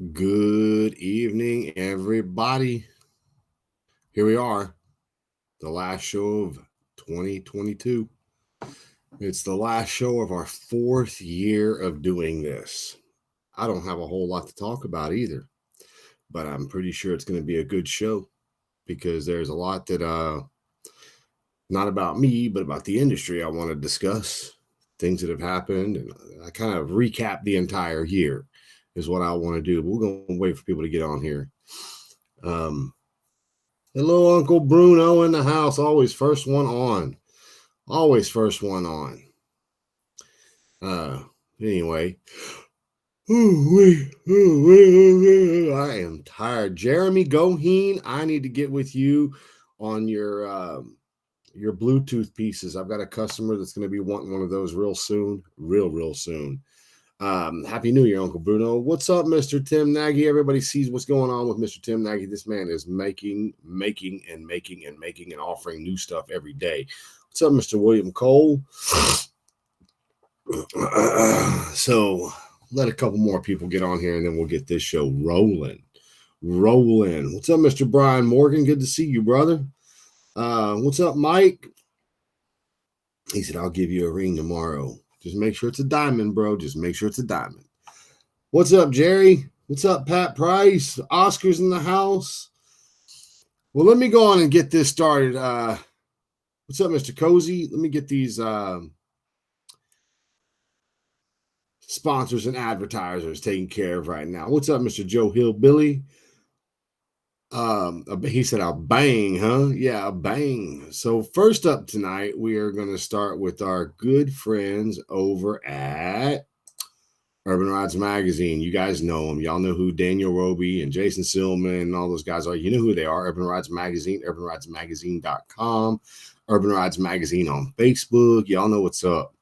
Good evening, everybody. Here we are, the last show of 2022. It's the last show of our fourth year of doing this. I don't have a whole lot to talk about either, but I'm pretty sure it's going to be a good show because there's a lot that, not about me, but about the industry I want to discuss, things that have happened, and I kind of recap the entire year is what I want to do. We're going to wait for people to get on here. Hello, Uncle Bruno in the house. Always first one on. Always first one on. Anyway. I am tired. Jeremy Goheen, I need to get with you on your Bluetooth pieces. I've got a customer that's going to be wanting one of those real soon. Real soon. Happy New Year, Uncle Bruno. What's up, Mr. Tim Nagy? Everybody sees what's going on with Mr. Tim Nagy. This man is making and offering new stuff every day. What's up, Mr. William Cole? So let a couple more people get on here and then we'll get this show rolling. What's up, Mr. Brian Morgan? Good to see you, brother. What's up, Mike? He said, I'll give you a ring tomorrow. Just make sure it's a diamond, bro. Just make sure it's a diamond. What's up, Jerry? What's up, Pat Price? Oscar's in the house. Well, let me go on and get this started. What's up, Mr. Cozy? Let me get these sponsors and advertisers taken care of right now. What's up, Mr. Joe Hillbilly? He said, I'll bang, huh? Yeah, I'll bang. So first up tonight, we are going to start with our good friends over at Urban Rides Magazine. You guys know them. Y'all know who Daniel Roby and Jason Silman and all those guys are. You know who they are. Urban Rides Magazine, urbanridesmagazine.com, Urban Rides Magazine on Facebook. Y'all know what's up.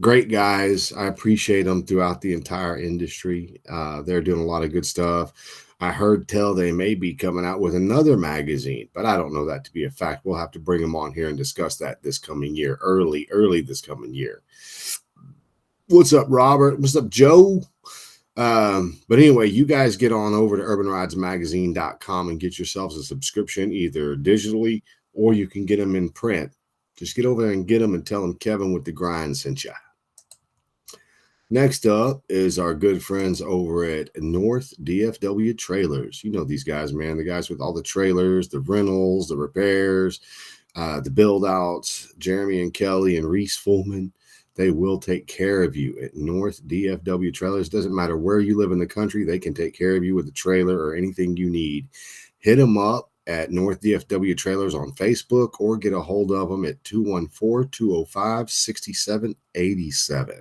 Great guys. I appreciate them throughout the entire industry. They're doing a lot of good stuff. I heard tell they may be coming out with another magazine, but I don't know that to be a fact. We'll have to bring them on here and discuss that this coming year, early this coming year. What's up, Robert? What's up, Joe? But anyway, you guys get on over to urbanridesmagazine.com and get yourselves a subscription, either digitally or you can get them in print. Just get over there and get them and tell them Kevin with the Grind sent you. Next up is our good friends over at North DFW Trailers. You know these guys, man. The guys with all the trailers, the rentals, the repairs, the build-outs, Jeremy and Kelly and Reese Fullman. They will take care of you at North DFW Trailers. Doesn't matter where you live in the country. They can take care of you with a trailer or anything you need. Hit them up at North DFW Trailers on Facebook or get a hold of them at 214-205-6787.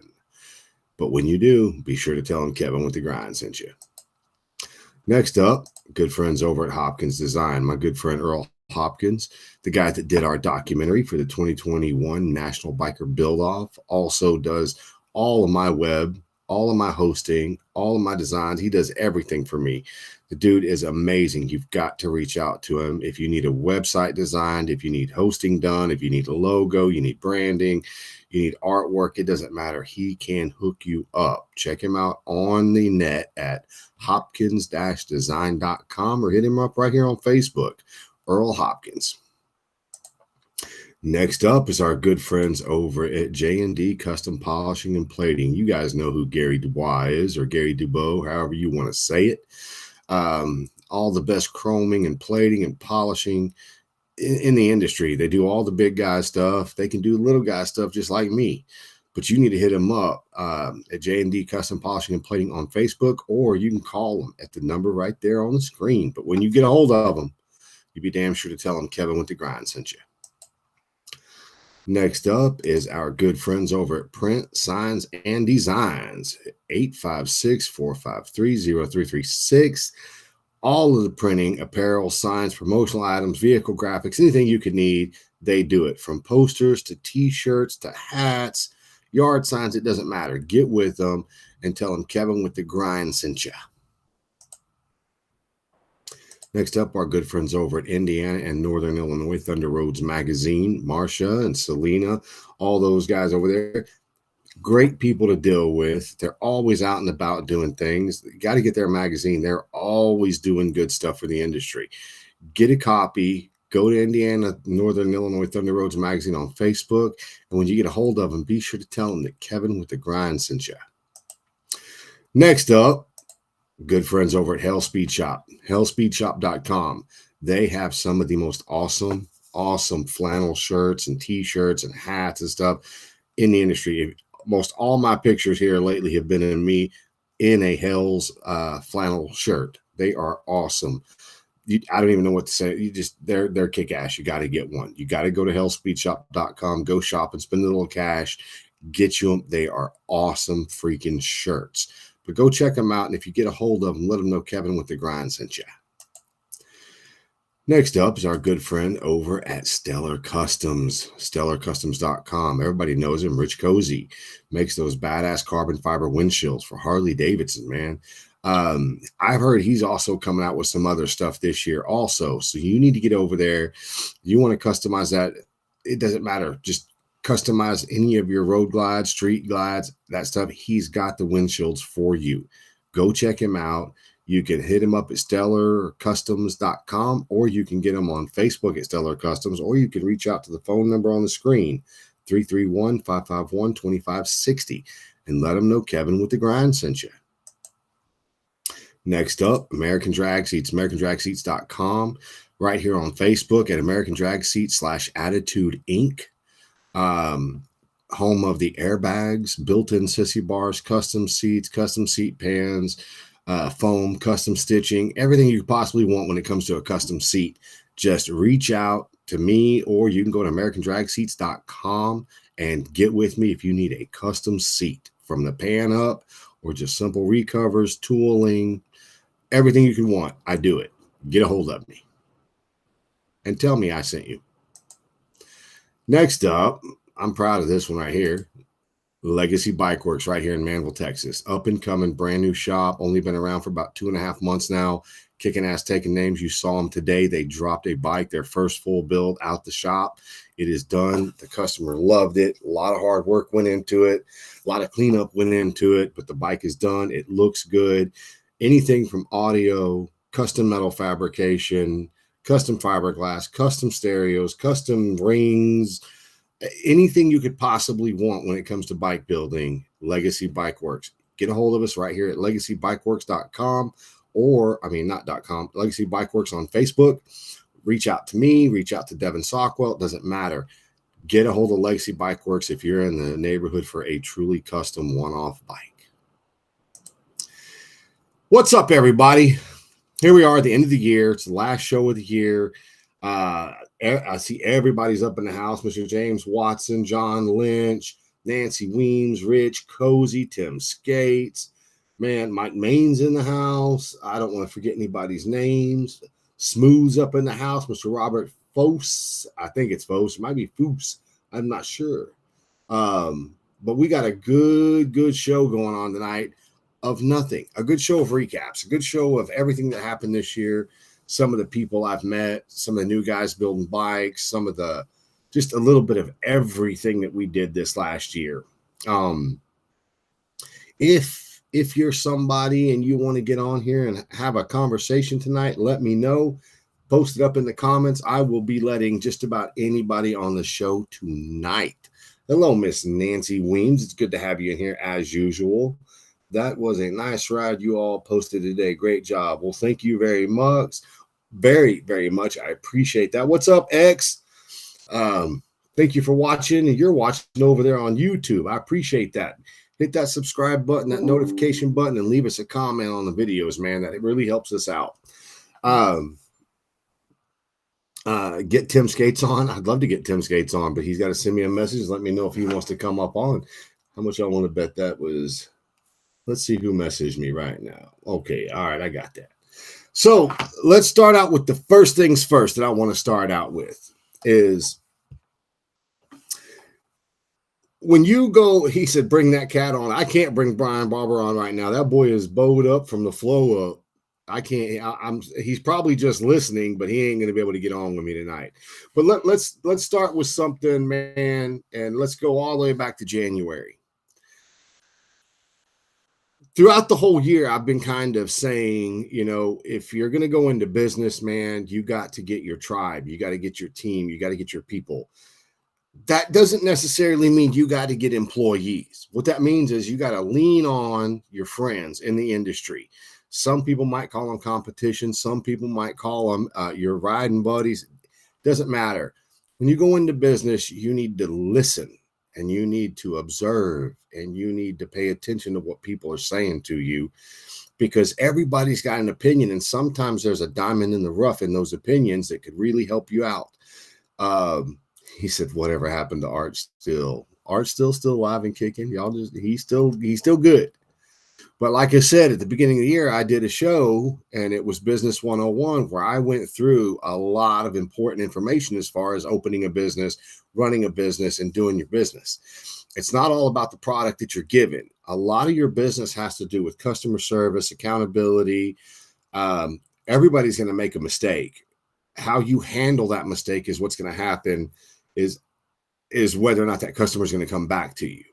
But when you do, be sure to tell them Kevin with the Grind sent you. Next up, good friends over at Hopkins Design. My good friend Earl Hopkins, the guy that did our documentary for the 2021 National Biker Build-Off, also does all of my web, all of my hosting, all of my designs. He does everything for me. The dude is amazing. You've got to reach out to him. If you need a website designed, if you need hosting done, if you need a logo, you need branding, you need artwork, it doesn't matter. He can hook you up. Check him out on the net at hopkins-design.com or hit him up right here on Facebook, Earl Hopkins. Next up is our good friends over at J&D Custom Polishing and Plating. You guys know who Gary Dubois is, or Gary Dubois, however you want to say it. All the best chroming and plating and polishing in the industry. They do all the big guy stuff. They can do little guy stuff just like me. But you need to hit them up at J&D Custom Polishing and Plating on Facebook, or you can call them at the number right there on the screen. But when you get a hold of them, you be damn sure to tell them Kevin with the Grind sent you. Next up is our good friends over at Print, Signs, and Designs, 856-453-0336. All of the printing, apparel, signs, promotional items, vehicle graphics, anything you could need, they do it. From posters to T-shirts to hats, yard signs, it doesn't matter. Get with them and tell them Kevin with the Grind sent you. Next up, our good friends over at Indiana and Northern Illinois Thunder Roads Magazine, Marcia and Selena, all those guys over there. Great people to deal with. They're always out and about doing things. You got to get their magazine. They're always doing good stuff for the industry. Get a copy. Go to Indiana Northern Illinois Thunder Roads Magazine on Facebook. And when you get a hold of them, be sure to tell them that Kevin with the Grind sent you. Next up, good friends over at Hell Speed Shop, hellspeedshop.com. They have some of the most awesome flannel shirts and t-shirts and hats and stuff in the industry. Most all my pictures here lately have been in me in a Hell's flannel shirt. They are awesome. I don't even know what to say. They're kick-ass. You got to get one. You got to go to hellspeedshop.com, go shop and spend a little cash, get you them. They are awesome freaking shirts. But go check them out, and if you get a hold of them, let them know Kevin with the Grind sent you. Next up is our good friend over at Stellar Customs, stellarcustoms.com. Everybody knows him. Rich Cozy makes those badass carbon fiber windshields for Harley Davidson, man. I've heard he's also coming out with some other stuff this year also. So you need to get over there. You want to customize that. It doesn't matter. Just customize any of your road glides, street glides, that stuff. He's got the windshields for you. Go check him out. You can hit him up at stellarcustoms.com, or you can get him on Facebook at Stellar Customs, or you can reach out to the phone number on the screen, 331-551-2560, and let them know Kevin with the Grind sent you. Next up, American Drag Seats, americandragseats.com, right here on Facebook at American Drag Seats /Attitude Inc. Home of the airbags, built-in sissy bars, custom seats, custom seat pans, foam, custom stitching, everything you could possibly want when it comes to a custom seat. Just reach out to me, or you can go to americandragseats.com and get with me if you need a custom seat from the pan up, or just simple recovers, tooling, everything you can want. I do it. Get a hold of me and tell me I sent you. Next up, I'm proud of this one right here. Legacy Bike Works right here in Manville, Texas. Up and coming, brand new shop. Only been around for about 2.5 months now. Kicking ass, taking names. You saw them today. They dropped a bike, their first full build out the shop. It is done. The customer loved it. A lot of hard work went into it. A lot of cleanup went into it, but the bike is done. It looks good. Anything from audio, custom metal fabrication, custom fiberglass, custom stereos, custom rings, anything you could possibly want when it comes to bike building, Legacy Bike Works. Get a hold of us right here at legacybikeworks.com, or, not .com, Legacy Bike Works on Facebook. Reach out to me, reach out to Devin Sockwell. It doesn't matter. Get a hold of Legacy Bike Works if you're in the neighborhood for a truly custom one-off bike. What's up, everybody? Here we are at the end of the year. It's the last show of the year. I see everybody's up in the house. Mr. James Watson, John Lynch, Nancy Weems, Rich Cozy, Tim Skates. Man, Mike Main's in the house. I don't want to forget anybody's names. Smooth's up in the house. Mr. Robert Fosse. I think it's Fosse. It might be Foose. I'm not sure. But we got a good show going on tonight of nothing. A good show of recaps. A good show of everything that happened this year. Some of the people I've met, some of the new guys building bikes, some of the, just a little bit of everything that we did this last year. If you're somebody and you want to get on here and have a conversation tonight, let me know. Post it up in the comments. I will be letting just about anybody on the show tonight. Hello, Miss Nancy Weems. It's good to have you in here as usual. That was a nice ride you all posted today. Great job. Well, thank you very much. Very, very much. I appreciate that. What's up, X? Thank you for watching. And you're watching over there on YouTube. I appreciate that. Hit that subscribe button, that notification button, and leave us a comment on the videos, man. That it really helps us out. Get Tim Skates on. I'd love to get Tim Skates on, but he's got to send me a message. Let me know if he wants to come up on. How much I want to bet that was... Let's see who messaged me right now. Okay, all right, I got that. So let's start out with the first things first that I want to start out with is when you go, he said, bring that cat on. I can't bring Brian Barber on right now. That boy is bowed up from the flow up. I can't, he's probably just listening, but he ain't going to be able to get on with me tonight. But let's start with something, man, and let's go all the way back to January. throughout the whole year, I've been kind of saying, if you're going to go into business, man, you got to get your tribe, you got to get your team, you got to get your people. That doesn't necessarily mean you got to get employees. What that means is you got to lean on your friends in the industry. Some people might call them competition. Some people might call them your riding buddies. Doesn't matter. When you go into business, you need to listen and you need to observe and you need to pay attention to what people are saying to you, because everybody's got an opinion. And sometimes there's a diamond in the rough in those opinions that could really help you out. He said, whatever happened to Art Still? Art still alive and kicking. He's still good. But like I said, at the beginning of the year, I did a show and it was Business 101, where I went through a lot of important information as far as opening a business, running a business, and doing your business. It's not all about the product that you're given. A lot of your business has to do with customer service, accountability. Everybody's going to make a mistake. How you handle that mistake is what's going to happen, is whether or not that customer is going to come back to you.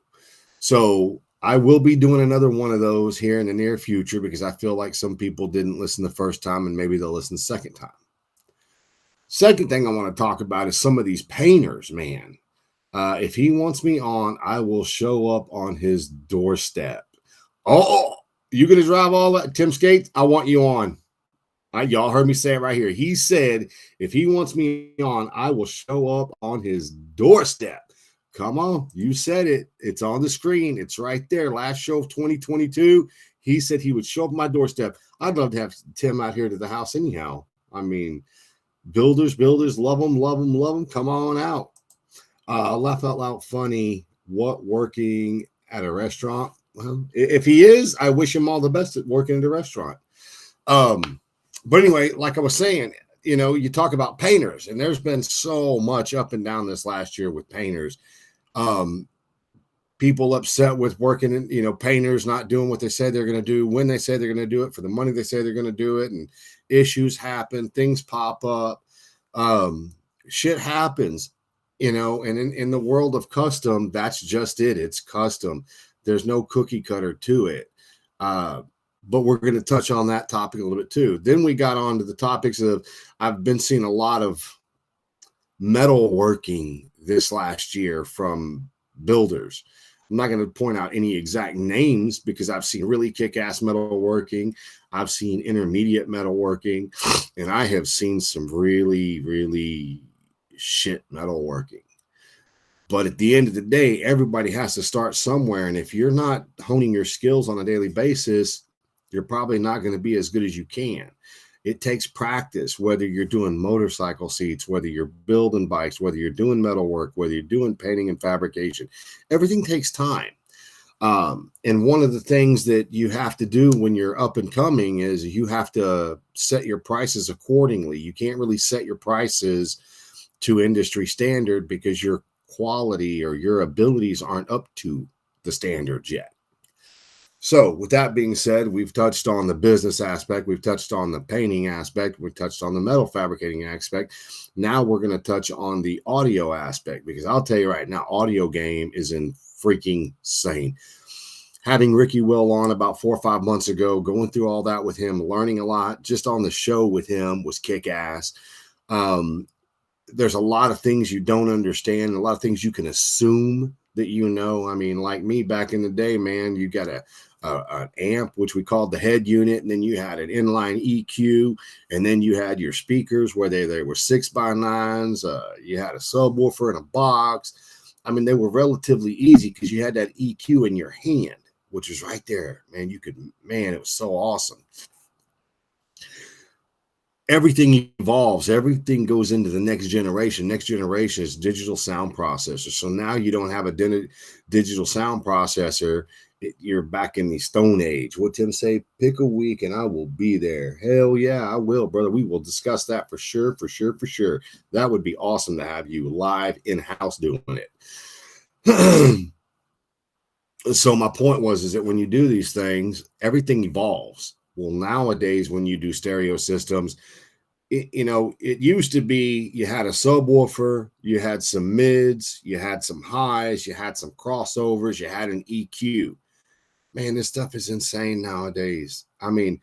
So I will be doing another one of those here in the near future, because I feel like some people didn't listen the first time and maybe they'll listen the second time. Second thing I want to talk about is some of these painters, man. If he wants me on, I will show up on his doorstep. Oh, you going to drive all that? Tim Skates, I want you on. Y'all heard me say it right here. He said, if he wants me on, I will show up on his doorstep. Come on. You said it. It's on the screen. It's right there. Last show of 2022. He said he would show up my doorstep. I'd love to have Tim out here to the house anyhow. I mean, builders, love them. Come on out. Laugh out loud funny. What, working at a restaurant? Well, if he is, I wish him all the best at working at a restaurant. But anyway, like I was saying, you talk about painters, and there's been so much up and down this last year with painters. People upset with working in, painters not doing what they said they're going to do, when they say they're going to do it, for the money they say they're going to do it. And issues happen, things pop up, shit happens, and in the world of custom, that's just it. It's custom. There's no cookie cutter to it. But we're going to touch on that topic a little bit too. Then we got on to the topics of, I've been seeing a lot of metal working this last year from builders. I'm not going to point out any exact names, because I've seen really kick-ass metal working. I've seen intermediate metal working, and I have seen some really, really shit metal working. But at the end of the day, everybody has to start somewhere. And if you're not honing your skills on a daily basis, you're probably not going to be as good as you can. It takes practice, whether you're doing motorcycle seats, whether you're building bikes, whether you're doing metal work, whether you're doing painting and fabrication. Everything takes time. And one of the things that you have to do when you're up and coming is you have to set your prices accordingly. You can't really set your prices to industry standard, because your quality or your abilities aren't up to the standards yet. So with that being said, we've touched on the business aspect. We've touched on the painting aspect. We've touched on the metal fabricating aspect. Now we're going to touch on the audio aspect, because I'll tell you right now, audio game is in freaking insane. Having Ricky Will on about 4 or 5 months ago, going through all that with him, learning a lot just on the show with him was kick ass. There's a lot of things you don't understand, a lot of things you can assume that I mean, like me back in the day, man, you got an amp, which we called the head unit, and then you had an inline EQ, and then you had your speakers where they were 6x9s. You had a subwoofer in a box. I mean, they were relatively easy because you had that EQ in your hand, which was right there, man. It was so awesome. Everything evolves. Everything goes into the next generation. Next generation is digital sound processor. So now you don't have a digital sound processor. You're back in the Stone Age. What Tim say? Pick a week and I will be there. Hell yeah, I will, brother. We will discuss that for sure. That would be awesome to have you live in-house doing it. So my point is that when you do these things, everything evolves. Well, nowadays, when you do stereo systems, it used to be you had a subwoofer, you had some mids, you had some highs, you had some crossovers, you had an EQ. Man, this stuff is insane nowadays. I mean,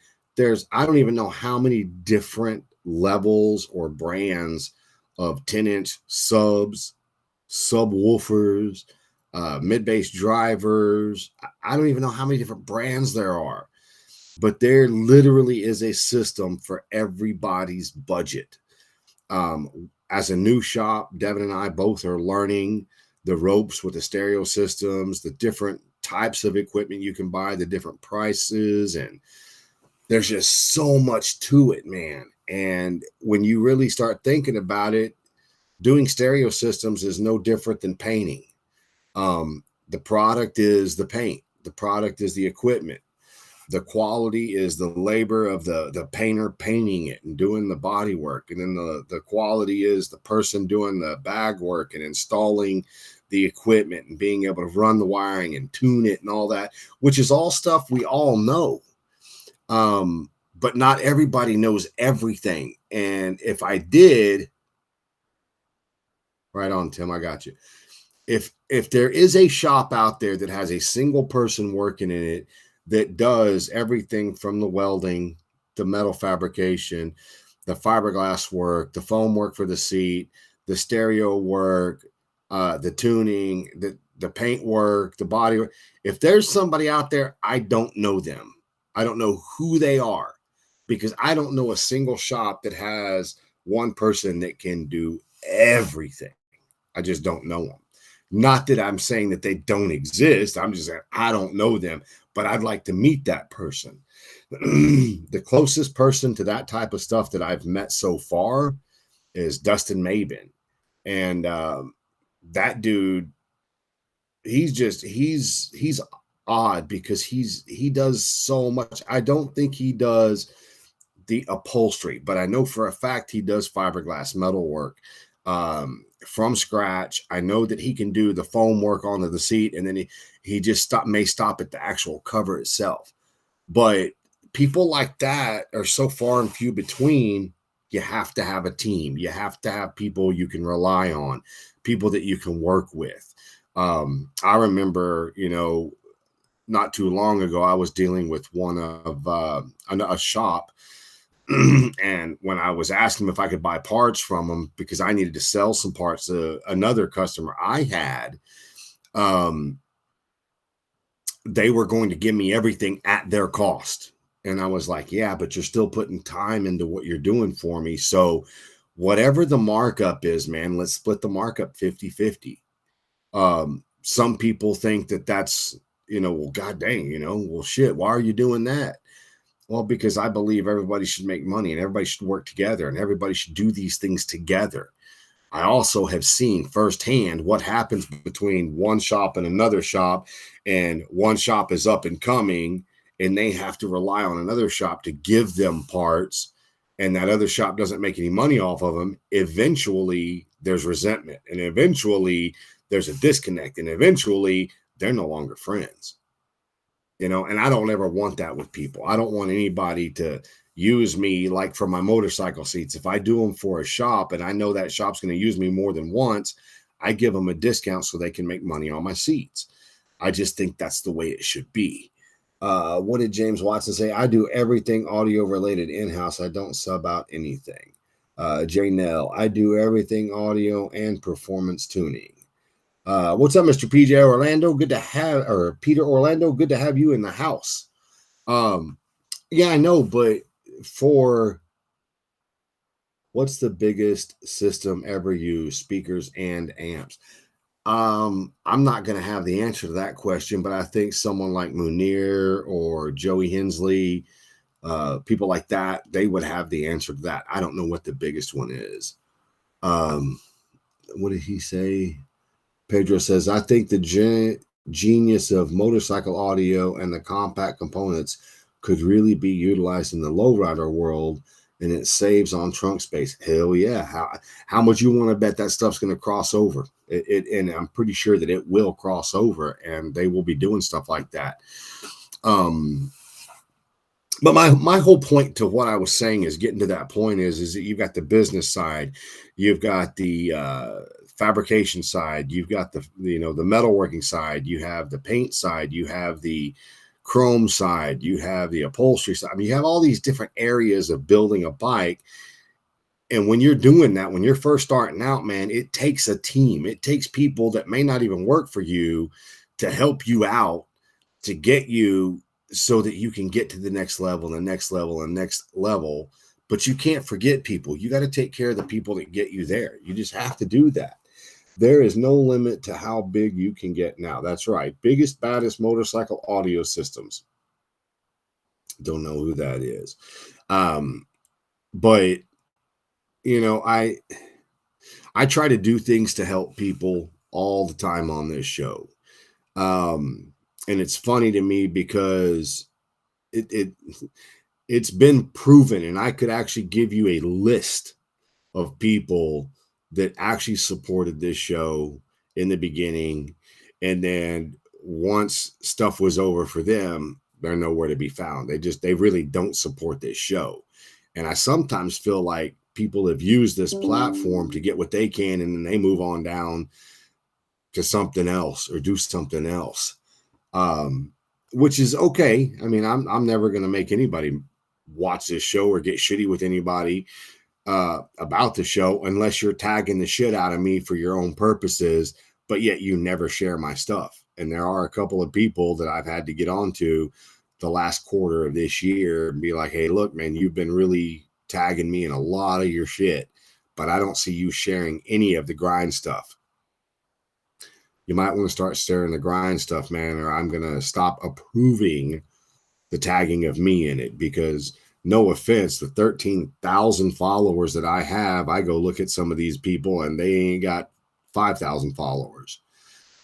I don't even know how many different levels or brands of 10-inch subs, subwoofers, mid-bass drivers. I don't even know how many different brands there are, but there literally is a system for everybody's budget. As a new shop, Devin and I both are learning the ropes with the stereo systems, the different types of equipment you can buy, the different prices, and there's just so much to it, man. And when you really start thinking about it, doing stereo systems is no different than painting. The product is the paint, the product is the equipment, the quality is the labor of the painter painting it and doing the body work, and then the quality is the person doing the bag work and installing the equipment and being able to run the wiring and tune it and all that, which is all stuff we all know. But not everybody knows everything. And if I did, right on, Tim, I got you. If there is a shop out there that has a single person working in it that does everything from the welding, the metal fabrication, the fiberglass work, the foam work for the seat, the stereo work, the tuning, the paint work, the body work. If there's somebody out there, I don't know them. I don't know who they are, because I don't know a single shop that has one person that can do everything. I just don't know them. Not that I'm saying that they don't exist. I'm just saying I don't know them, but I'd like to meet that person. The closest person to that type of stuff that I've met so far is Dustin Mabin. And that dude, he's odd because he does so much. I don't think he does the upholstery, but I know for a fact he does fiberglass metal work from scratch. I know that he can do the foam work onto the seat, and then he just may stop at the actual cover itself. But people like that are so far and few between. You have to have a team. You have to have people you can rely on, people that you can work with. I remember, not too long ago, I was dealing with one of a shop. And when I was asking him if I could buy parts from him because I needed to sell some parts to another customer I had, they were going to give me everything at their cost. And I was like, yeah, but you're still putting time into what you're doing for me. So whatever the markup is, man, let's split the markup 50-50. Some people think that that's, well, God dang, well, shit, why are you doing that? Well, because I believe everybody should make money and everybody should work together and everybody should do these things together. I also have seen firsthand what happens between one shop and another shop, and one shop is up and coming and they have to rely on another shop to give them parts, and that other shop doesn't make any money off of them. Eventually there's resentment, and eventually there's a disconnect, and eventually they're no longer friends. And I don't ever want that with people. I don't want anybody to use me like for my motorcycle seats. If I do them for a shop and I know that shop's going to use me more than once, I give them a discount so they can make money on my seats. I just think that's the way it should be. What did James Watson say? I do everything audio related in-house. I don't sub out anything. Jay Nell, I do everything audio and performance tuning. What's up, Mr. PJ Orlando? Good to have, or Peter Orlando, good to have you in the house. Yeah, I know, but for what's the biggest system ever used, speakers and amps? I'm not going to have the answer to that question, but I think someone like Munir or Joey Hensley, people like that, they would have the answer to that. I don't know what the biggest one is. What did he say? Pedro says, I think the genius of motorcycle audio and the compact components could really be utilized in the lowrider world, and it saves on trunk space. Hell yeah. How much you want to bet that stuff's going to cross over? And I'm pretty sure that it will cross over, and they will be doing stuff like that. But my whole point to what I was saying is getting to that point is that you've got the business side, you've got the fabrication side, you've got the metalworking side, you have the paint side, you have the chrome side, you have the upholstery side. I mean, you have all these different areas of building a bike. And when you're doing that, when you're first starting out, man, it takes a team. It takes people that may not even work for you to help you out, to get you so that you can get to the next level and the next level and next level. But you can't forget people. You got to take care of the people that get you there. You just have to do that. There is no limit to how big you can get now. That's right. Biggest, baddest motorcycle audio systems. Don't know who that is. But you know, I try to do things to help people all the time on this show. And it's funny to me because it's been proven, and I could actually give you a list of people that actually supported this show in the beginning. And then once stuff was over for them, they're nowhere to be found. They really don't support this show. And I sometimes feel like people have used this platform to get what they can, and then they move on down to something else or do something else, which is okay. I mean, I'm never going to make anybody watch this show or get shitty with anybody about the show unless you're tagging the shit out of me for your own purposes, but yet you never share my stuff. And there are a couple of people that I've had to get onto the last quarter of this year and be like, hey, look, man, you've been really tagging me in a lot of your shit, but I don't see you sharing any of the grind stuff. You might want to start sharing the grind stuff, man, or I'm going to stop approving the tagging of me in it, because no offense, the 13,000 followers that I have, I go look at some of these people and they ain't got 5,000 followers.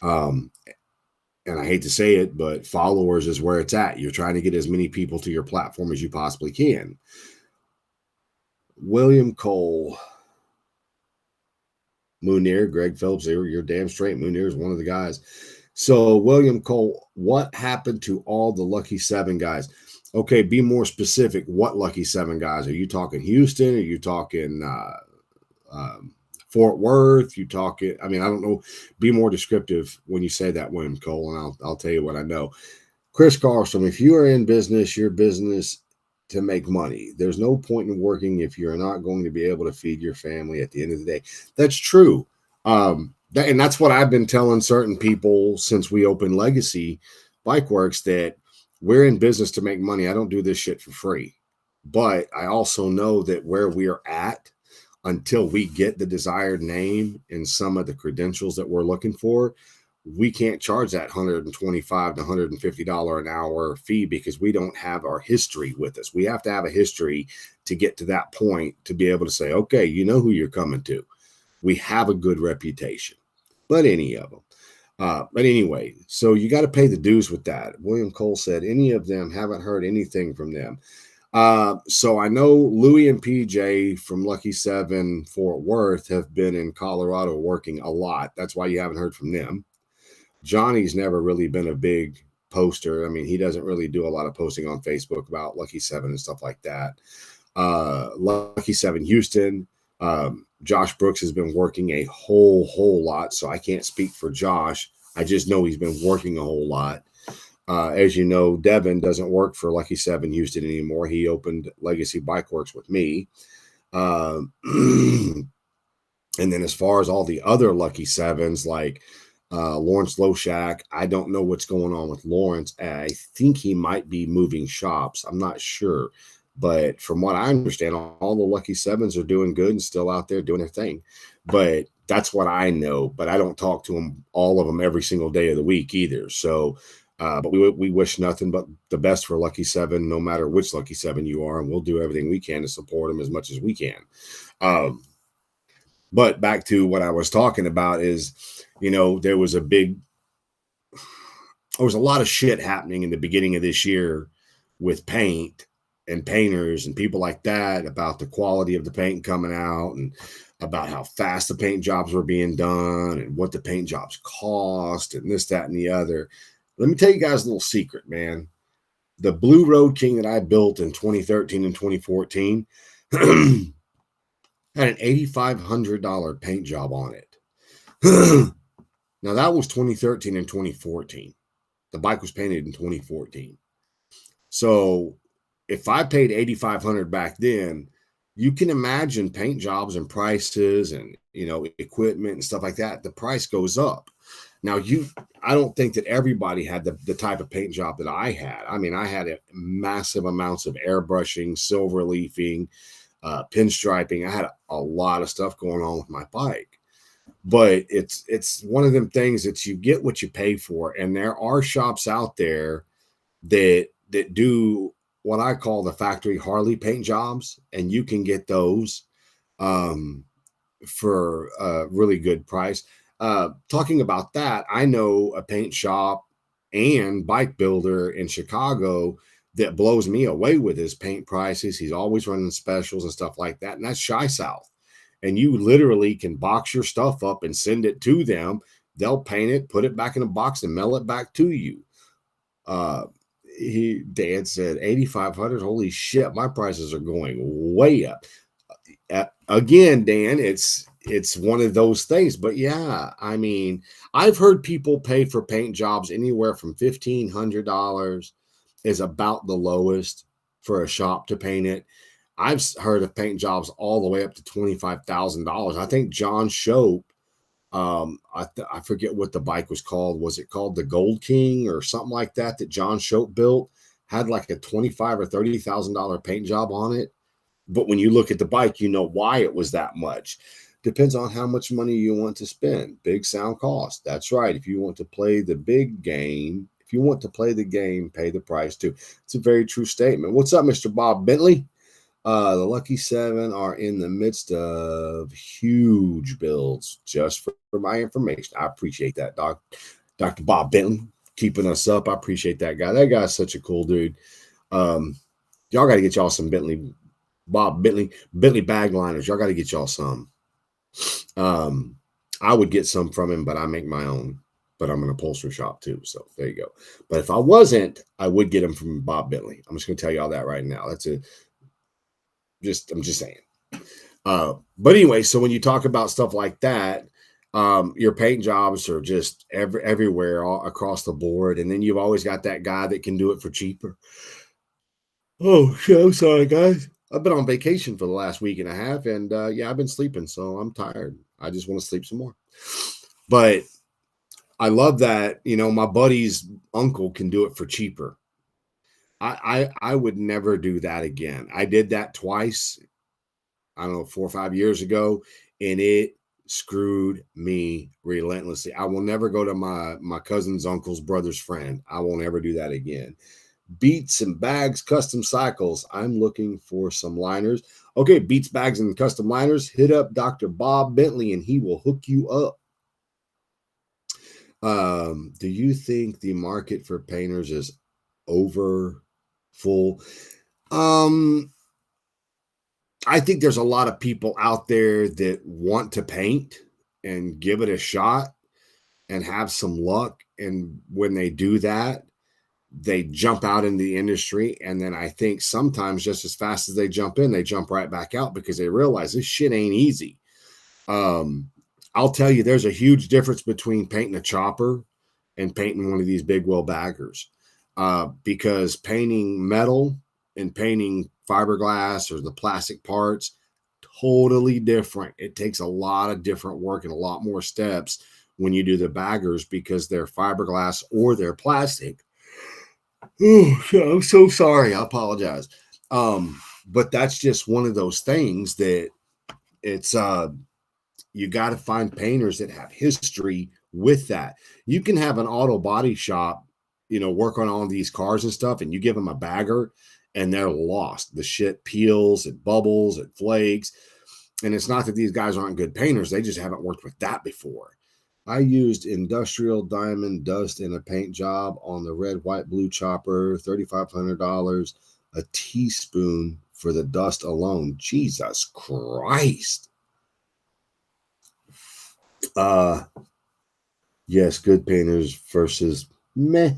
And I hate to say it, but followers is where it's at. You're trying to get as many people to your platform as you possibly can. William Cole, Munir, Greg Phillips, you're damn straight. Munir is one of the guys. So William Cole, what happened to all the Lucky 7 guys? Okay, be more specific. What Lucky 7 guys? Are you talking Houston? Are you talking Fort Worth? You talking? I mean, I don't know. Be more descriptive when you say that, William Cole, and I'll tell you what I know. Chris Carlson, if you are in business, your business to make money. There's no point in working if you're not going to be able to feed your family at the end of the day. That's true. And that's what I've been telling certain people since we opened Legacy Bike Works, that we're in business to make money. I don't do this shit for free. But I also know that where we're at, until we get the desired name and some of the credentials that we're looking for, we can't charge that $125 to $150 an hour fee, because we don't have our history with us. We have to have a history to get to that point to be able to say, okay, you know who you're coming to. We have a good reputation, but any of them. But anyway, so you got to pay the dues with that. William Cole said, any of them, haven't heard anything from them. So I know Louie and PJ from Lucky 7 Fort Worth have been in Colorado working a lot. That's why you haven't heard from them. Johnny's never really been a big poster. I mean, he doesn't really do a lot of posting on Facebook about Lucky 7 and stuff like that. Lucky 7 Houston, Josh Brooks has been working a whole lot, so I can't speak for Josh. I just know he's been working a whole lot. As you know, Devin doesn't work for Lucky 7 Houston anymore. He opened Legacy Bike Works with me. And then as far as all the other Lucky 7s, like Lawrence Loshak, I don't know what's going on with Lawrence. I think he might be moving shops. I'm not sure. But from what I understand, all the Lucky 7s are doing good and still out there doing their thing. But that's what I know. But I don't talk to them, all of them, every single day of the week either. So, but we wish nothing but the best for Lucky 7, no matter which Lucky 7 you are. And we'll do everything we can to support them as much as we can. But back to what I was talking about is, you know, there was a lot of shit happening in the beginning of this year with paint and painters and people like that, about the quality of the paint coming out and about how fast the paint jobs were being done and what the paint jobs cost and this, that, and the other. Let me tell you guys a little secret, man. The Blue Road King that I built in 2013 and 2014 had an $8,500 paint job on it. Now, that was 2013 and 2014. The bike was painted in 2014. So if I paid $8,500 back then, you can imagine paint jobs and prices and, equipment and stuff like that. The price goes up. Now, I don't think that everybody had the type of paint job that I had. I mean, I had massive amounts of airbrushing, silver leafing, pinstriping. I had a lot of stuff going on with my bike. But it's one of them things that you get what you pay for. And there are shops out there that do what I call the factory Harley paint jobs, and you can get those for a really good price. Talking about that, I know a paint shop and bike builder in Chicago that blows me away with his paint prices. He's always running specials and stuff like that, and that's Shy South. And you literally can box your stuff up and send it to them. They'll paint it, put it back in a box, and mail it back to you. Dan said 8,500. Holy shit, my prices are going way up. Again, Dan, it's one of those things. But yeah, I mean, I've heard people pay for paint jobs anywhere from $1,500 is about the lowest for a shop to paint it. I've heard of paint jobs all the way up to $25,000. I think John Shope, I forget what the bike was called. Was it called the Gold King or something like that John Shope built? Had like a $25,000 or $30,000 paint job on it. But when you look at the bike, you know why it was that much. Depends on how much money you want to spend. Big sound cost. That's right. If you want to play the big game, if you want to play the game, pay the price too. It's a very true statement. What's up, Mr. Bob Bentley? The Lucky Seven are in the midst of huge builds. Just for my information, I appreciate that, Dr. Bob Bentley, keeping us up. I appreciate that guy. That guy's such a cool dude. Y'all got to get y'all some Bentley bag liners. Y'all got to get y'all some. I would get some from him, but I make my own. But I'm an upholstery shop too, so there you go. But if I wasn't, I would get them from Bob Bentley. I'm just going to tell y'all that right now. I'm just saying. But anyway, so when you talk about stuff like that, your paint jobs are just everywhere all across the board. And then you've always got that guy that can do it for cheaper. Oh, shit, I'm sorry, guys. I've been on vacation for the last week and a half, and yeah, I've been sleeping, so I'm tired. I just want to sleep some more. But I love that, my buddy's uncle can do it for cheaper. I would never do that again. I did that twice, I don't know, 4 or 5 years ago, and it screwed me relentlessly. I will never go to my cousin's uncle's brother's friend. I won't ever do that again. Beats and Bags Custom Cycles. I'm looking for some liners. Okay, Beats, Bags, and Custom Liners. Hit up Dr. Bob Bentley, and he will hook you up. Do you think the market for painters is over full? I think there's a lot of people out there that want to paint and give it a shot and have some luck. And when they do that, they jump out in the industry. And then I think sometimes just as fast as they jump in, they jump right back out because they realize this shit ain't easy. I'll tell you, there's a huge difference between painting a chopper and painting one of these big wheel baggers. Because painting metal and painting fiberglass or the plastic parts, totally different. It takes a lot of different work and a lot more steps when you do the baggers because they're fiberglass or they're plastic. Oh, I'm so sorry. I apologize. But that's just one of those things that it's you got to find painters that have history with that. You can have an auto body shop, work on all these cars and stuff, and you give them a bagger and they're lost. The shit peels, it bubbles, it flakes. And it's not that these guys aren't good painters. They just haven't worked with that before. I used industrial diamond dust in a paint job on the red, white, blue chopper, $3,500, a teaspoon for the dust alone. Jesus Christ. Yes, good painters versus meh.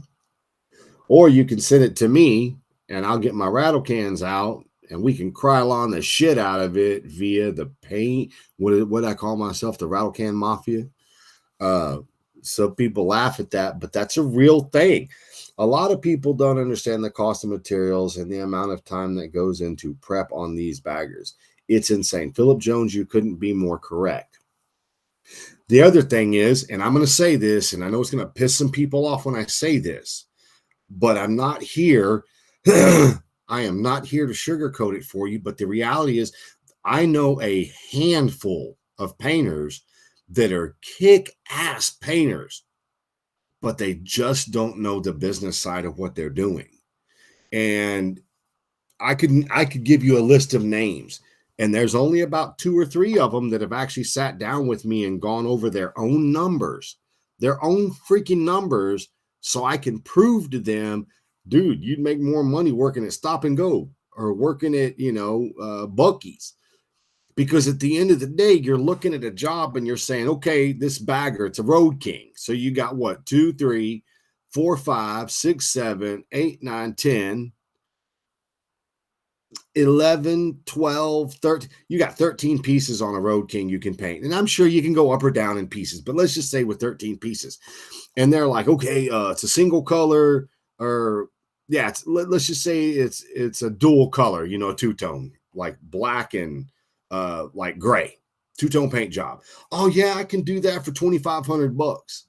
Or you can send it to me and I'll get my rattle cans out and we can Krylon the shit out of it via the paint. What I call myself, the rattle can mafia. So people laugh at that, but that's a real thing. A lot of people don't understand the cost of materials and the amount of time that goes into prep on these baggers. It's insane. Philip Jones, you couldn't be more correct. The other thing is, and I'm going to say this, and I know it's going to piss some people off when I say this, but I'm not here. I am not here to sugarcoat it for you. But the reality is, I know a handful of painters that are kick-ass painters, but they just don't know the business side of what they're doing. And I could give you a list of names, and there's only about 2 or 3 of them that have actually sat down with me and gone over their own numbers, their own freaking numbers, so I can prove to them, dude, you'd make more money working at Stop and Go or working at, Buc-ee's. Because at the end of the day, you're looking at a job and you're saying, okay, this bagger, it's a Road King. So you got what? 2, 3, 4, 5, 6, 7, 8, 9, 10, 11, 12, 13. You got 13 pieces on a Road King you can paint. And I'm sure you can go up or down in pieces, but let's just say with 13 pieces. And they're like, okay, it's a single color, or yeah, let's just say it's a dual color, a two-tone, like black and like gray, two-tone paint job. Oh yeah, I can do that for $2,500.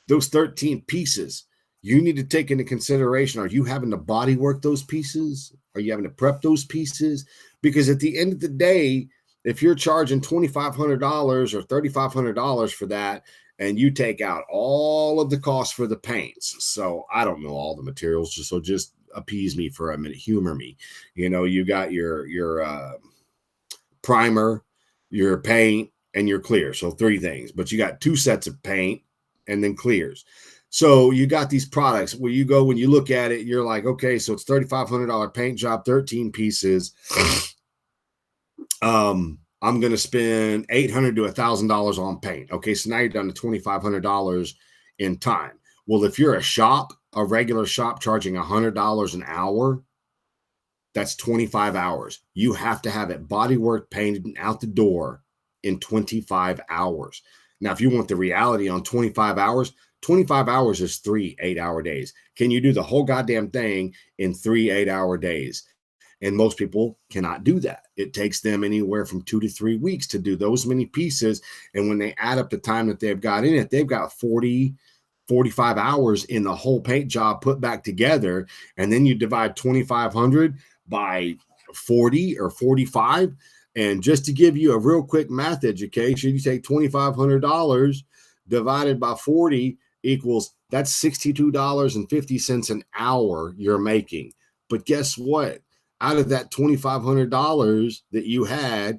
Those 13 pieces, you need to take into consideration, are you having to body work those pieces? Are you having to prep those pieces? Because at the end of the day, if you're charging $2,500 or $3,500 for that, and you take out all of the costs for the paints, so I don't know all the materials, just appease me for a minute, humor me. You got your primer, your paint, and your clear. So 3 things, but you got 2 sets of paint and then clears. So you got these products where you go, when you look at it, you're like, okay, so it's $3,500 paint job, 13 pieces. I'm going to spend $800 to $1,000 on paint. Okay, so now you're down to $2,500 in time. Well, if you're a regular shop charging $100 an hour, that's 25 hours. You have to have it bodywork, painted, and out the door in 25 hours. Now, if you want the reality on 25 hours is 3 8-hour days. Can you do the whole goddamn thing in 3 8-hour days? And most people cannot do that. It takes them anywhere from 2 to 3 weeks to do those many pieces. And when they add up the time that they've got in it, they've got 40, 45 hours in the whole paint job put back together. And then you divide 2,500 by 40 or 45. And just to give you a real quick math education, you take $2,500 divided by 40 equals, that's $62.50 an hour you're making. But guess what? Out of that $2,500 that you had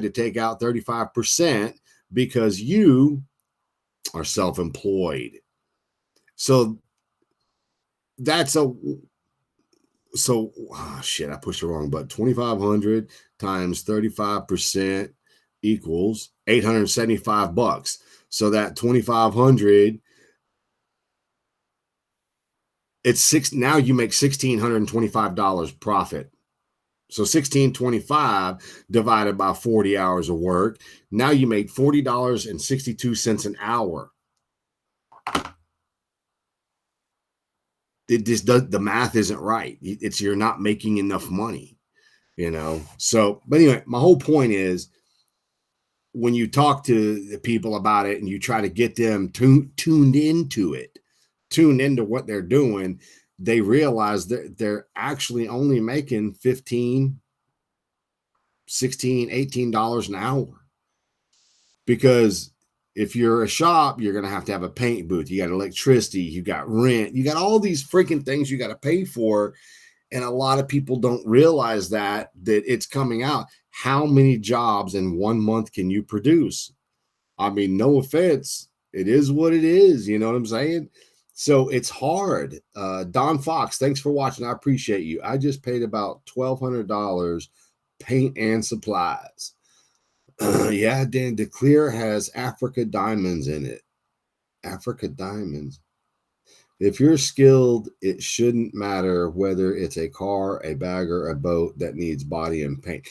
to take out 35% because you are self-employed. So that's I pushed the wrong button. 2,500 times 35% equals $875. So that 2,500, now you make $1,625 profit. So $1,625 divided by 40 hours of work. Now you make $40.62 an hour. The math isn't right. You're not making enough money, So, but anyway, my whole point is, when you talk to the people about it and you try to get them tuned into what they're doing, they realize that they're actually only making $15, $16, $18 an hour. Because if you're a shop, you're going to have a paint booth. You got electricity, you got rent, you got all these freaking things you got to pay for. And a lot of people don't realize that it's coming out. How many jobs in 1 month can you produce? I mean, no offense. It is what it is. You know what I'm saying? So it's hard. Don Fox, thanks for watching. I appreciate you. I just paid about $1,200 paint and supplies. Yeah, Dan, the clear has Africa diamonds in it. Africa diamonds. If you're skilled, it shouldn't matter whether it's a car, a bagger, a boat that needs body and paint.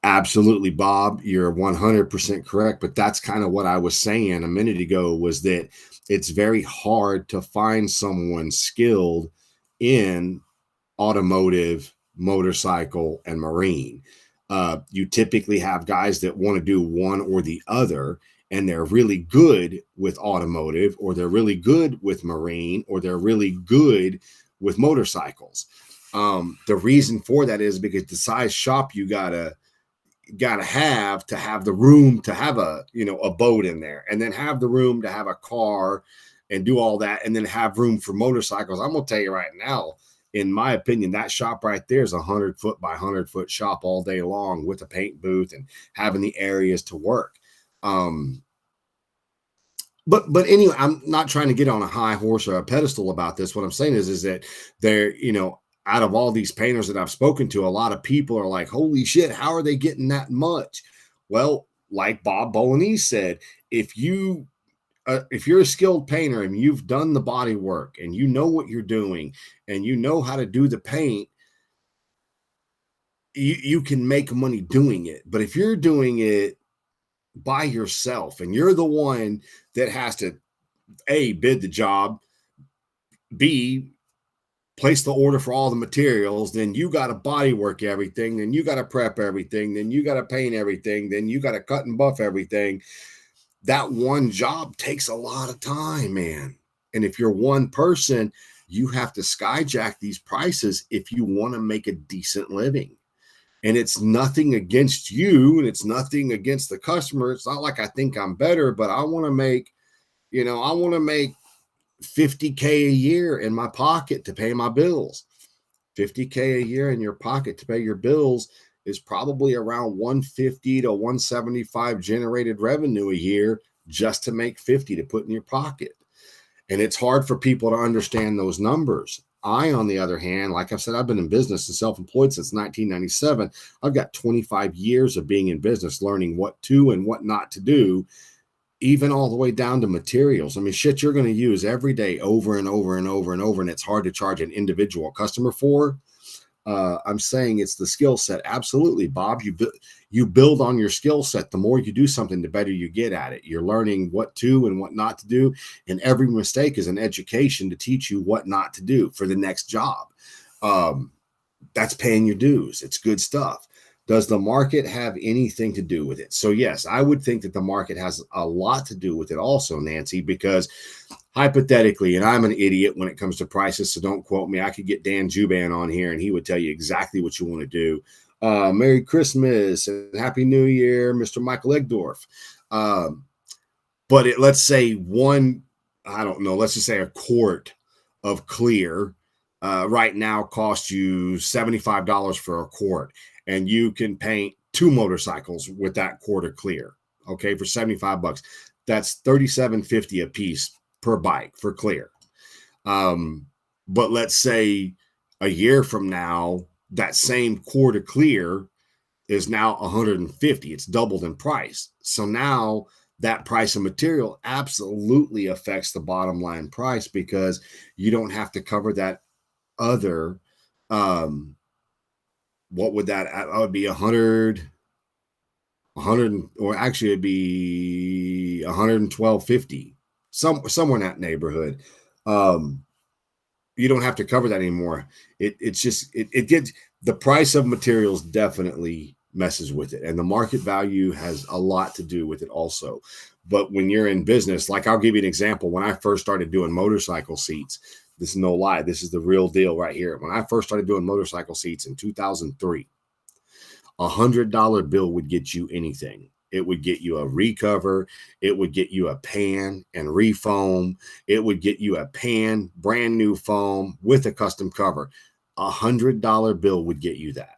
Absolutely, Bob. You're 100% correct. But that's kind of what I was saying a minute ago, was that it's very hard to find someone skilled in automotive, motorcycle, and marine. You typically have guys that want to do one or the other, and they're really good with automotive, or they're really good with marine, or they're really good with motorcycles. The reason for that is because the size shop you gotta have to have the room to have a boat in there, and then have the room to have a car and do all that, and then have room for motorcycles. I'm gonna tell you right now, in my opinion, that shop right there is a 100-foot by 100-foot shop all day long, with a paint booth and having the areas to work. But anyway, I'm not trying to get on a high horse or a pedestal about this. What I'm saying is that they're, out of all these painters that I've spoken to, a lot of people are like, holy shit, how are they getting that much? Well, like Bob Bolognese said, if you're a skilled painter and you've done the body work and you know what you're doing and you know how to do the paint, you can make money doing it. But if you're doing it by yourself and you're the one that has to A, bid the job, B, place the order for all the materials, then you got to body work everything, then you got to prep everything, then you got to paint everything, then you got to cut and buff everything. That one job takes a lot of time, man. And if you're one person, you have to skyjack these prices if you want to make a decent living. And it's nothing against you, and it's nothing against the customer. It's not like I think I'm better, but I want to make, $50K a year in my pocket to pay my bills. $50K a year in your pocket to pay your bills is probably around 150 to 175 generated revenue a year just to make 50 to put in your pocket. And it's hard for people to understand those numbers. I, on the other hand, like I said, I've been in business and self-employed since 1997. I've got 25 years of being in business, learning what to and what not to do, even all the way down to materials. I mean, shit you're going to use every day over and over and over and over, and it's hard to charge an individual customer for. I'm saying it's the skill set. Absolutely, Bob. You build on your skill set. The more you do something, the better you get at it. You're learning what to and what not to do. And every mistake is an education to teach you what not to do for the next job. That's paying your dues. It's good stuff. Does the market have anything to do with it? So yes, I would think that the market has a lot to do with it also, Nancy, because hypothetically, and I'm an idiot when it comes to prices, so don't quote me. I could get Dan Juban on here and he would tell you exactly what you want to do. Merry Christmas and Happy New Year, Mr. Michael Egdorf. But let's say let's just say a quart of clear right now costs you $75 for a quart. And you can paint 2 motorcycles with that quart of clear, okay, for $75. That's $37.50 a piece per bike for clear. But let's say a year from now, that same quart of clear is now $150. It's doubled in price. So now that price of material absolutely affects the bottom line price, because you don't have to cover that other what would that would be 100, or actually it'd be 112.50, somewhere in that neighborhood. You don't have to cover that anymore. It's just it gets, the price of materials definitely messes with it, and the market value has a lot to do with it also. But when you're in business, like I'll give you an example. When I first started doing motorcycle seats, this is no lie, this is the real deal right here. When I first started doing motorcycle seats in 2003, $100 bill would get you anything. It would get you a recover. It would get you a pan and refoam. It would get you a pan, brand new foam with a custom cover. $100 bill would get you that.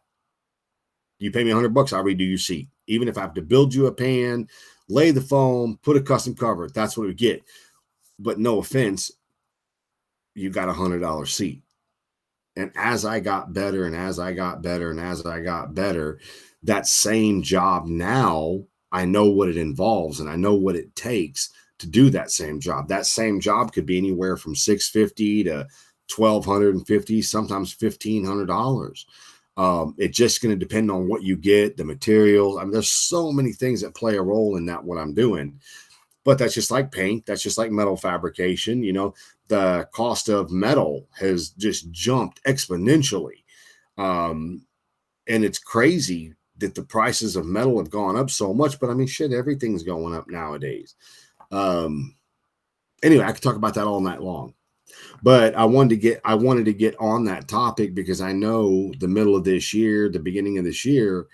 You pay me $100, I'll redo your seat. Even if I have to build you a pan, lay the foam, put a custom cover, that's what it would get. But no offense, you got $100 seat. And as I got better and as I got better and as I got better, that same job now, I know what it involves and I know what it takes to do that same job. That same job could be anywhere from $650 to $1,250, sometimes $1,500. It's just going to depend on what you get, the materials. I mean, there's so many things that play a role in that, what I'm doing. But that's just like paint. That's just like metal fabrication. You know, the cost of metal has just jumped exponentially. And it's crazy that the prices of metal have gone up so much. But I mean, shit, everything's going up nowadays. Anyway, I could talk about that all night long. But I wanted to get on that topic because I know the middle of this year, the beginning of this year,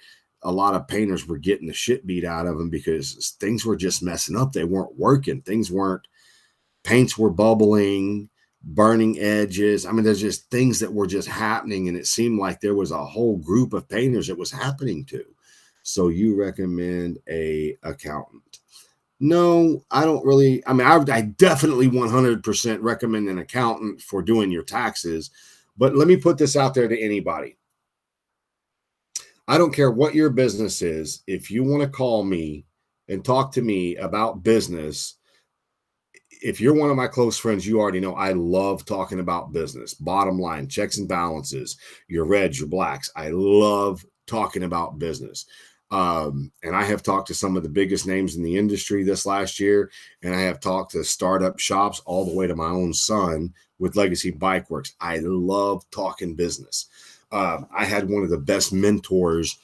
a lot of painters were getting the shit beat out of them because things were just messing up. They weren't working. Paints were bubbling, burning edges. I mean, there's just things that were just happening, and it seemed like there was a whole group of painters it was happening to. So you recommend a accountant? No, I don't really. I mean, I definitely 100% recommend an accountant for doing your taxes. But let me put this out there to anybody. I don't care what your business is. If you want to call me and talk to me about business, if you're one of my close friends, you already know I love talking about business. Bottom line, checks and balances, your reds, your blacks. I love talking about business. And I have talked to some of the biggest names in the industry this last year, and I have talked to startup shops all the way to my own son with Legacy Bike Works. I love talking business. I had one of the best mentors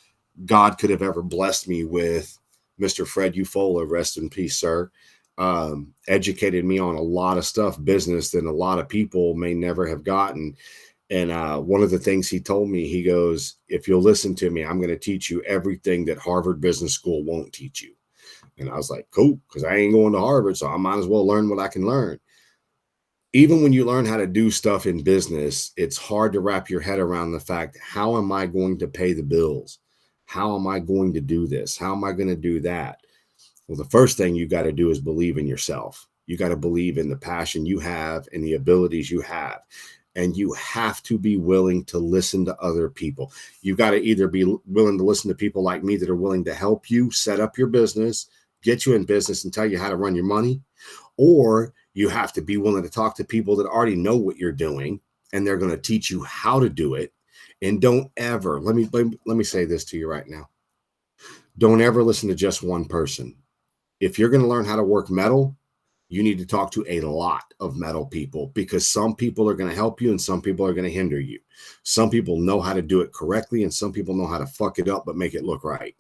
God could have ever blessed me with, Mr. Fred Ufola, rest in peace, sir. Educated me on a lot of stuff, business, that a lot of people may never have gotten. And one of the things he told me, he goes, if you'll listen to me, I'm going to teach you everything that Harvard Business School won't teach you. And I was like, cool, because I ain't going to Harvard, so I might as well learn what I can learn. Even when you learn how to do stuff in business, it's hard to wrap your head around the fact, how am I going to pay the bills? How am I going to do this? How am I going to do that? Well, the first thing you got to do is believe in yourself. You got to believe in the passion you have and the abilities you have. And you have to be willing to listen to other people. You got to either be willing to listen to people like me that are willing to help you set up your business, get you in business, and tell you how to run your money. Or you have to be willing to talk to people that already know what you're doing, and they're going to teach you how to do it. And don't ever, let me say this to you right now. Don't ever listen to just one person. If you're going to learn how to work metal, you need to talk to a lot of metal people, because some people are going to help you and some people are going to hinder you. Some people know how to do it correctly and some people know how to fuck it up but make it look right.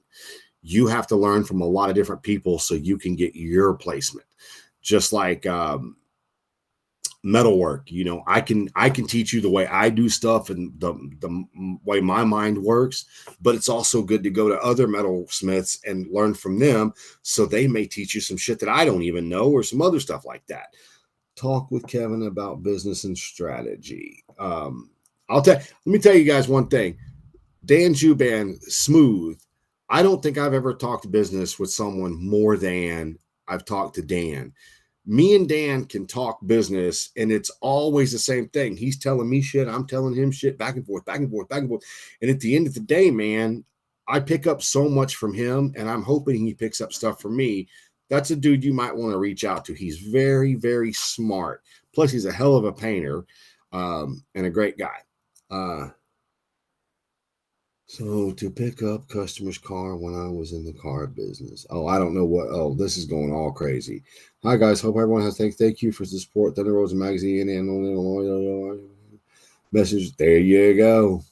You have to learn from a lot of different people so you can get your placement. Just like metalwork, you know, I can teach you the way I do stuff and the way my mind works, but it's also good to go to other metalsmiths and learn from them, so they may teach you some shit that I don't even know, or some other stuff like that. Talk with Kevin about business and strategy. Let me tell you guys one thing. Dan Juban, smooth. I don't think I've ever talked business with someone more than I've talked to Dan. Me and Dan can talk business, and it's always the same thing. He's telling me shit, I'm telling him shit, back and forth, back and forth, back and forth. And at the end of the day, man, I pick up so much from him, and I'm hoping he picks up stuff from me. That's a dude you might want to reach out to. He's very, very smart. Plus, he's a hell of a painter, and a great guy. So to pick up customer's car when I was in the car business. Oh, I don't know what. Oh, this is going all crazy. Hi guys, hope everyone has thank you for the support. Thunder Roads Magazine and Illinois message. There you go.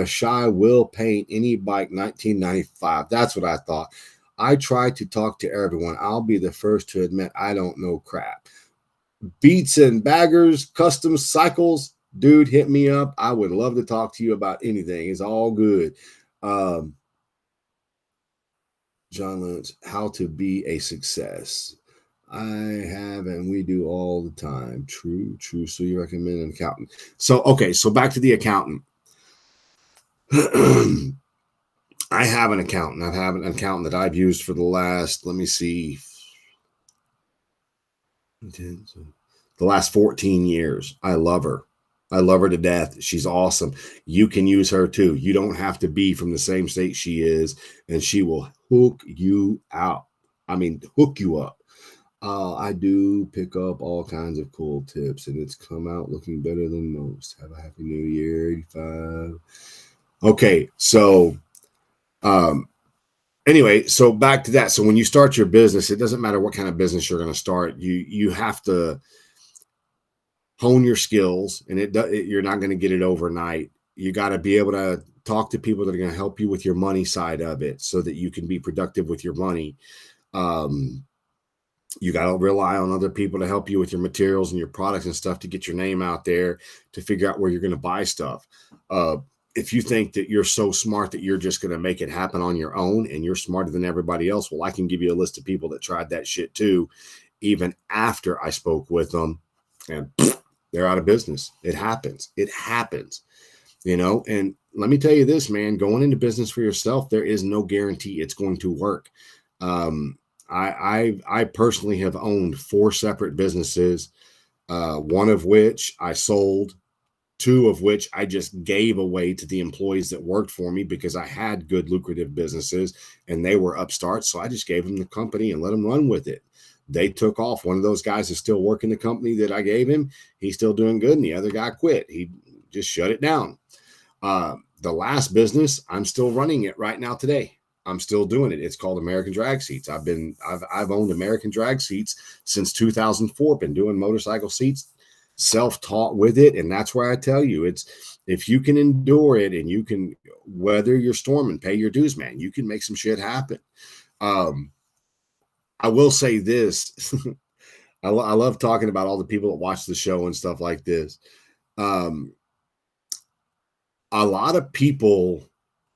Shy will paint any bike 1995. That's what I thought. I try to talk to everyone. I'll be the first to admit I don't know crap. Beats and baggers, custom cycles. Dude, hit me up. I would love to talk to you about anything. It's all good. John Lentz, how to be a success. I have, and we do all the time. True. So you recommend an accountant. So back to the accountant. I have an accountant. I have an accountant that I've used for the last, let me see, the last 14 years. I love her. I love her to death. She's awesome. You can use her too. You don't have to be from the same state she is, and she will hook you out. I mean, hook you up. I do pick up all kinds of cool tips, and it's come out looking better than most. Have a happy new year, 85. Okay, so Anyway, so back to that. So when you start your business, it doesn't matter what kind of business you're going to start. You have to hone your skills, and you're not going to get it overnight. You got to be able to talk to people that are going to help you with your money side of it, so that you can be productive with your money. You got to rely on other people to help you with your materials and your products and stuff to get your name out there, to figure out where you're going to buy stuff. If you think that you're so smart that you're just going to make it happen on your own and you're smarter than everybody else, well, I can give you a list of people that tried that shit too, even after I spoke with them, and they're out of business. It happens. It happens, and let me tell you this, man, going into business for yourself, there is no guarantee it's going to work. I personally have owned 4 separate businesses, one of which I sold, 2 of which I just gave away to the employees that worked for me because I had good, lucrative businesses and they were upstarts. So I just gave them the company and let them run with it. They took off. One of those guys is still working the company that I gave him. He's still doing good. And the other guy quit. He just shut it down. The last business, I'm still running it right now today. I'm still doing it. It's called American Drag Seats. I've owned American Drag Seats since 2004. Been doing motorcycle seats, self-taught with it, and that's where I tell you, it's if you can endure it and you can weather your storm and pay your dues, man, you can make some shit happen. I will say this: I love talking about all the people that watch the show and stuff like this. A lot of people,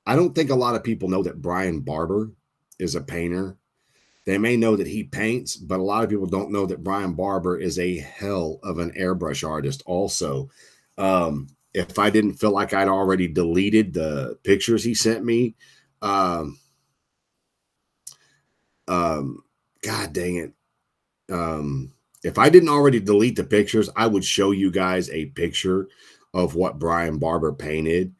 I don't think a lot of people know that Brian Barber is a painter. They may know that he paints, but a lot of people don't know that Brian Barber is a hell of an airbrush artist also. If I didn't feel like I'd already deleted the pictures he sent me, God dang it. If I didn't already delete the pictures, I would show you guys a picture of what Brian Barber painted.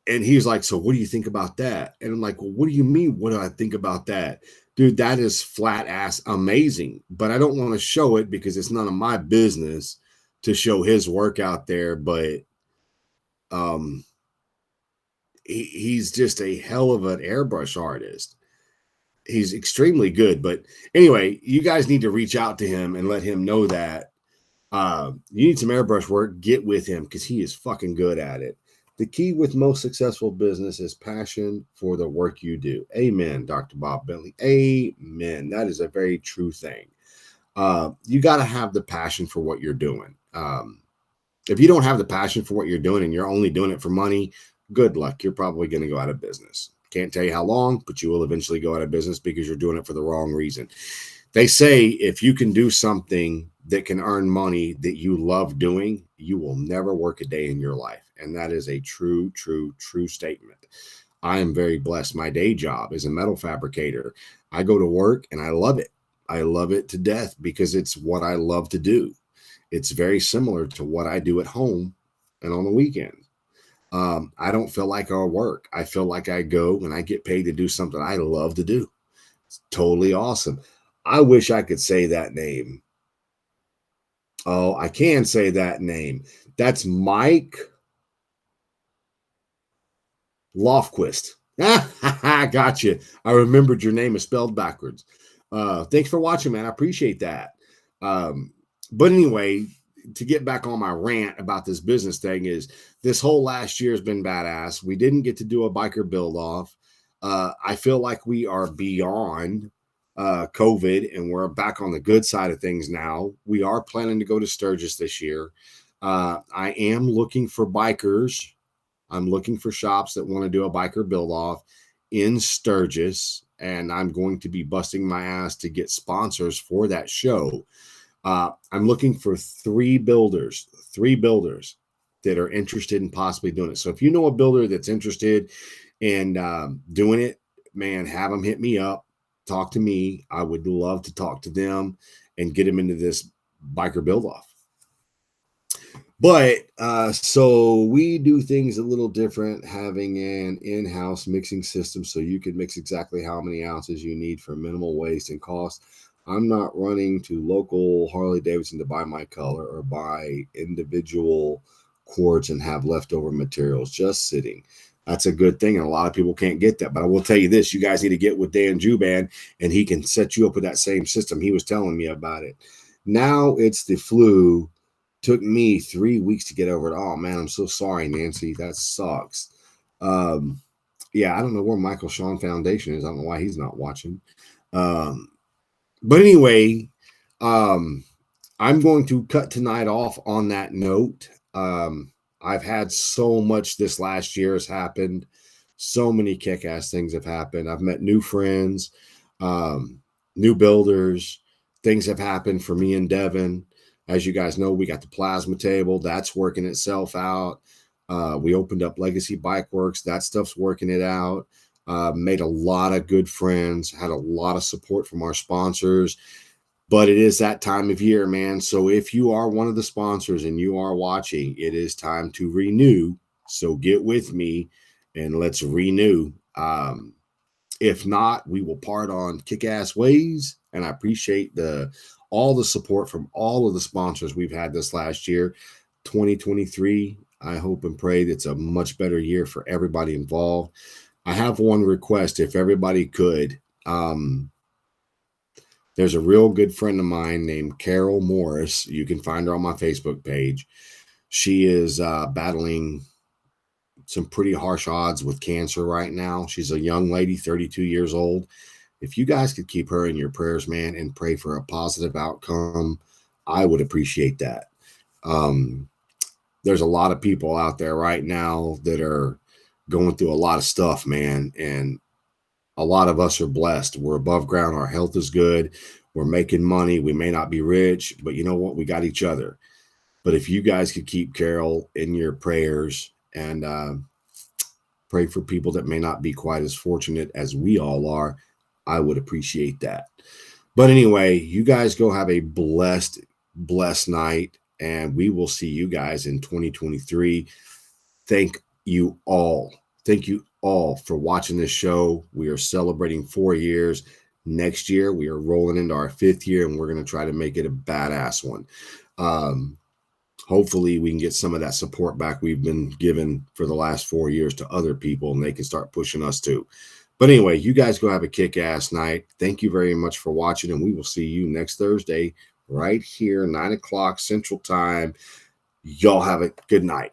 And he's like, so what do you think about that? And I'm like, well, what do you mean? What do I think about that? Dude, that is flat ass amazing. But I don't want to show it because it's none of my business to show his work out there. But he's just a hell of an airbrush artist. He's extremely good. But anyway, you guys need to reach out to him and let him know that you need some airbrush work. Get with him because he is fucking good at it. The key with most successful business is passion for the work you do. Amen, Dr. Bob Bentley. Amen. That is a very true thing. You got to have the passion for what you're doing. If you don't have the passion for what you're doing and you're only doing it for money, good luck. You're probably going to go out of business. Can't tell you how long, but you will eventually go out of business because you're doing it for the wrong reason. They say if you can do something that can earn money that you love doing, you will never work a day in your life. And that is a true statement. I am very blessed. My day job is a metal fabricator. I go to work and I love it. I love it to death because it's what I love to do. It's very similar to what I do at home and on the weekend. I don't feel like I work. I feel like I go and I get paid to do something I love to do. It's totally awesome. I wish I could say that name. Oh, I can say that name. That's Mike Lofquist. I got you. I remembered your name is spelled backwards. Thanks for watching, man. I appreciate that. But anyway, to get back on my rant about this business thing is this whole last year has been badass. We didn't get to do a biker build off. I feel like we are beyond COVID and we're back on the good side of things now. We are planning to go to Sturgis this year. I am looking for bikers. I'm looking for shops that want to do a biker build off in Sturgis, and I'm going to be busting my ass to get sponsors for that show. I'm looking for 3 builders that are interested in possibly doing it. So if you know a builder that's interested in doing it, man, have them hit me up, talk to me. I would love to talk to them and get them into this biker build off. But so we do things a little different, having an in-house mixing system so you can mix exactly how many ounces you need for minimal waste and cost. I'm not running to local Harley Davidson to buy my color or buy individual quartz and have leftover materials just sitting. That's a good thing, and a lot of people can't get that. But I will tell you this: you guys need to get with Dan Juban, and he can set you up with that same system. He was telling me about it. Now it's the flu. Took me 3 weeks to get over it. Oh man, I'm so sorry, Nancy. That sucks. Yeah, I don't know where Michael Sean Foundation is. I don't know why he's not watching. But anyway, I'm going to cut tonight off on that note. I've had so much this last year has happened. So many kick-ass things have happened. I've met new friends, new builders. Things have happened for me and Devin. As you guys know, we got the plasma table. That's working itself out. We opened up Legacy Bike Works. That stuff's working it out. Made a lot of good friends. Had a lot of support from our sponsors. But it is that time of year, man. So if you are one of the sponsors and you are watching, it is time to renew. So get with me and let's renew. If not, we will part on kick-ass ways. And I appreciate all the support from all of the sponsors we've had this last year. 2023, I hope and pray that's a much better year for everybody involved. I have one request, if everybody could. There's a real good friend of mine named Carol Morris. You can find her on my Facebook page. She is battling some pretty harsh odds with cancer right now. She's a young lady, 32 years old. If you guys could keep her in your prayers, man, and pray for a positive outcome, I would appreciate that. There's a lot of people out there right now that are going through a lot of stuff, man, and a lot of us are blessed. We're above ground. Our health is good. We're making money. We may not be rich, but you know what? We got each other. But if you guys could keep Carol in your prayers and pray for people that may not be quite as fortunate as we all are, I would appreciate that. But anyway, you guys go have a blessed night, and we will see you guys in 2023. Thank you all. Thank you all for watching this show. We are celebrating 4 years. Next year, we are rolling into our 5th year, and we're going to try to make it a badass one. Hopefully, we can get some of that support back we've been given for the last 4 years to other people, and they can start pushing us too. But anyway, you guys go have a kick-ass night. Thank you very much for watching, and we will see you next Thursday right here, 9 o'clock Central Time. Y'all have a good night.